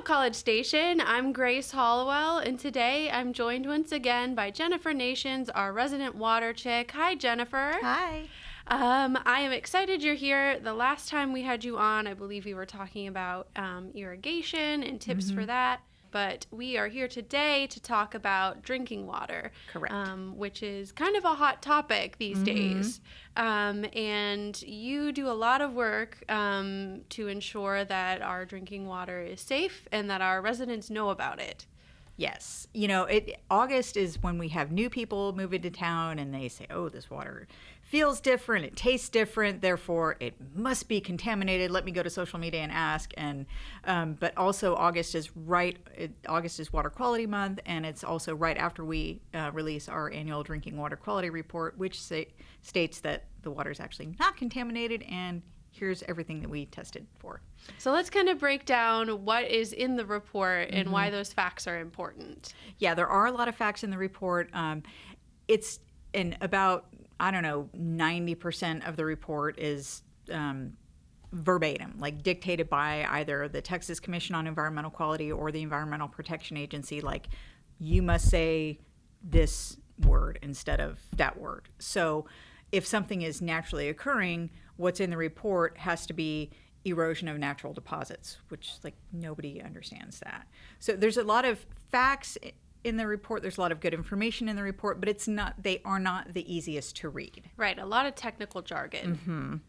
up, College Station? I'm Grace Hollowell, and today I'm joined once again by Jennifer Nations, our resident water chick. Hi, Jennifer. Hi. I am excited you're here. The last time we had you on, I believe we were talking about irrigation and tips for that. But we are here today to talk about drinking water. Correct. Which is kind of a hot topic these days. And you do a lot of work to ensure that our drinking water is safe and that our residents know about it. Yes. You know, August is when we have new people move into town and they say, oh, this water feels different, it tastes different, therefore it must be contaminated. Let me go to social media and ask. And but also August is Water Quality Month, and it's also right after we release our annual drinking water quality report, which states that the water is actually not contaminated, and here's everything that we tested for. So let's kind of break down what is in the report and why those facts are important. Yeah, there are a lot of facts in the report. It's in about, 90% of the report is verbatim, like dictated by either the Texas Commission on Environmental Quality or the Environmental Protection Agency, like you must say this word instead of that word. So if something is naturally occurring, what's in the report has to be erosion of natural deposits, which like nobody understands that. So there's a lot of facts in the report. There's a lot of good information in the report, but they are not the easiest to read. Right, a lot of technical jargon.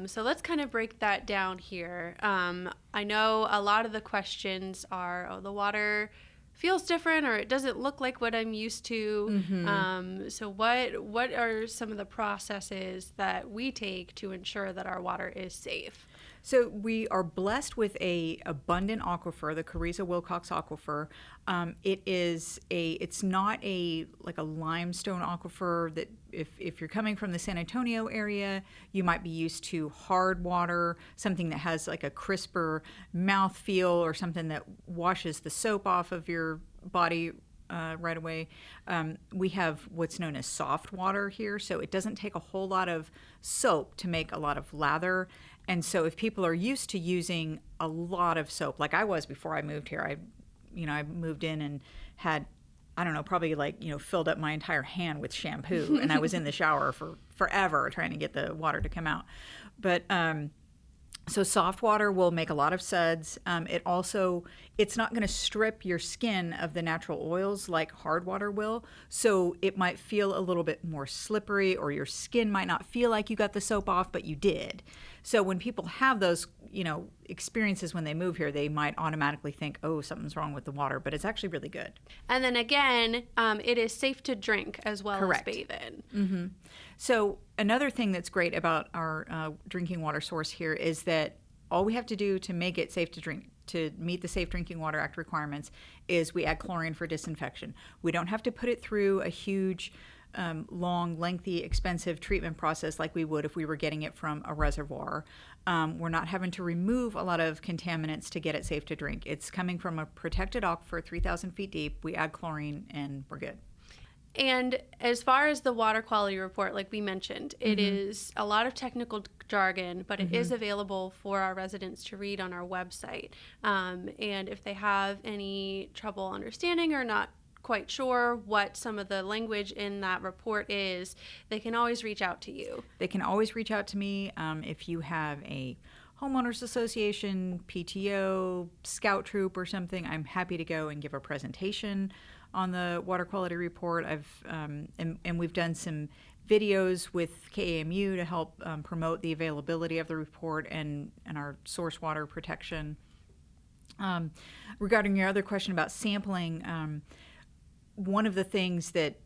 So let's kind of break that down here. I know a lot of the questions are, the water feels different, or it doesn't look like what I'm used to. So what are some of the processes that we take to ensure that our water is safe? So we are blessed with a abundant aquifer, the Carrizo-Wilcox aquifer. It's not like a limestone aquifer that if you're coming from the San Antonio area, you might be used to hard water, something that has like a crisper mouthfeel or something that washes the soap off of your body right away. We have what's known as soft water here, so it doesn't take a whole lot of soap to make a lot of lather. And so if people are used to using a lot of soap, like I was before I moved here, I moved in and had, probably filled up my entire hand with shampoo, and I was in the shower for forever trying to get the water to come out. But so soft water will make a lot of suds. It's not going to strip your skin of the natural oils like hard water will. So it might feel a little bit more slippery, or your skin might not feel like you got the soap off, but you did. So when people have those, experiences when they move here, they might automatically think, oh, something's wrong with the water, but it's actually really good. And then again, it is safe to drink as well Correct. As bathe in. So another thing that's great about our drinking water source here is that all we have to do to make it safe to drink, to meet the Safe Drinking Water Act requirements, is we add chlorine for disinfection. We don't have to put it through a huge, long, lengthy, expensive treatment process like we would if we were getting it from a reservoir. We're not having to remove a lot of contaminants to get it safe to drink. It's coming from a protected aquifer 3,000 feet deep. We add chlorine and we're good. And as far as the water quality report, like we mentioned, it is a lot of technical jargon, but it is available for our residents to read on our website. And if they have any trouble understanding or not quite sure what some of the language in that report is, they can always reach out to you. They can always reach out to me. If you have a homeowners association, PTO, scout troop or something, I'm happy to go and give a presentation on the water quality report. And we've done some videos with KAMU to help promote the availability of the report and our source water protection. Regarding your other question about sampling, one of the things that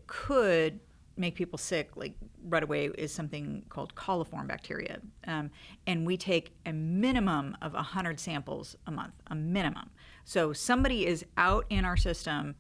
could make people sick like right away is something called coliform bacteria, and we take a minimum of 100 samples a month, a minimum. So somebody is out in our system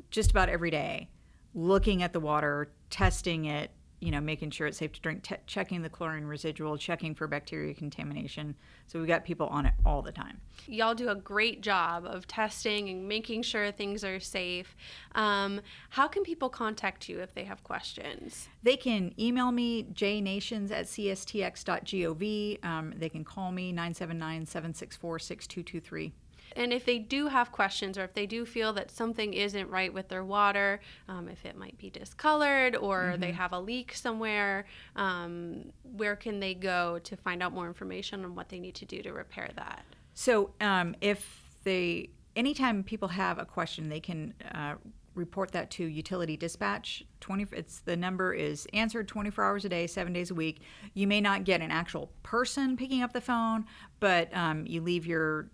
just about every day looking at the water, testing it, making sure it's safe to drink, checking the chlorine residual, checking for bacteria contamination. So we've got people on it all the time. Y'all do a great job of testing and making sure things are safe. How can people contact you if they have questions? They can email me, jnations@cstx.gov. They can call me, 979-764-6223. And if they do have questions, or if they do feel that something isn't right with their water, if it might be discolored or they have a leak somewhere, where can they go to find out more information on what they need to do to repair that? So anytime people have a question, they can report that to Utility Dispatch. The number is answered 24 hours a day, 7 days a week. You may not get an actual person picking up the phone, but you leave your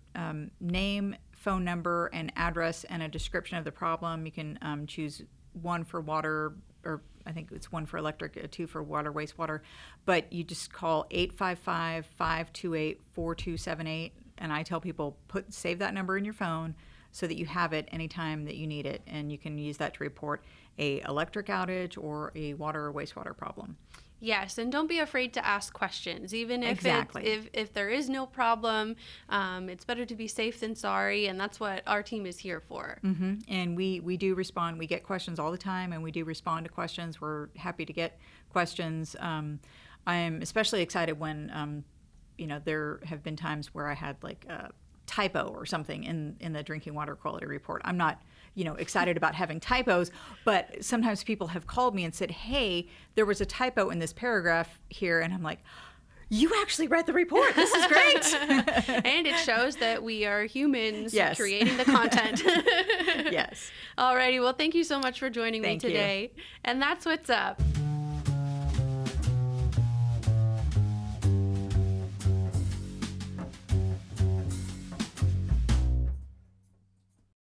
name, phone number, and address, and a description of the problem. You can choose one for water, or I think it's one for electric, two for water, wastewater. But you just call 855-528-4278, and I tell people, save that number in your phone, so that you have it anytime that you need it, and you can use that to report a electric outage or a water or wastewater problem. Yes, and don't be afraid to ask questions. Even if Exactly. if there is no problem, it's better to be safe than sorry, and that's what our team is here for. Mm-hmm. And we do respond. We get questions all the time, and we do respond to questions. We're happy to get questions. I'm especially excited when there have been times where I had like a typo or something in the drinking water quality report. I'm not excited about having typos, but sometimes people have called me and said, hey, there was a typo in this paragraph here, and I'm like, you actually read the report. This is great. And it shows that we are humans Yes. creating the content. Yes. Alrighty, well, thank you so much for joining me Thank you. today. And that's what's up.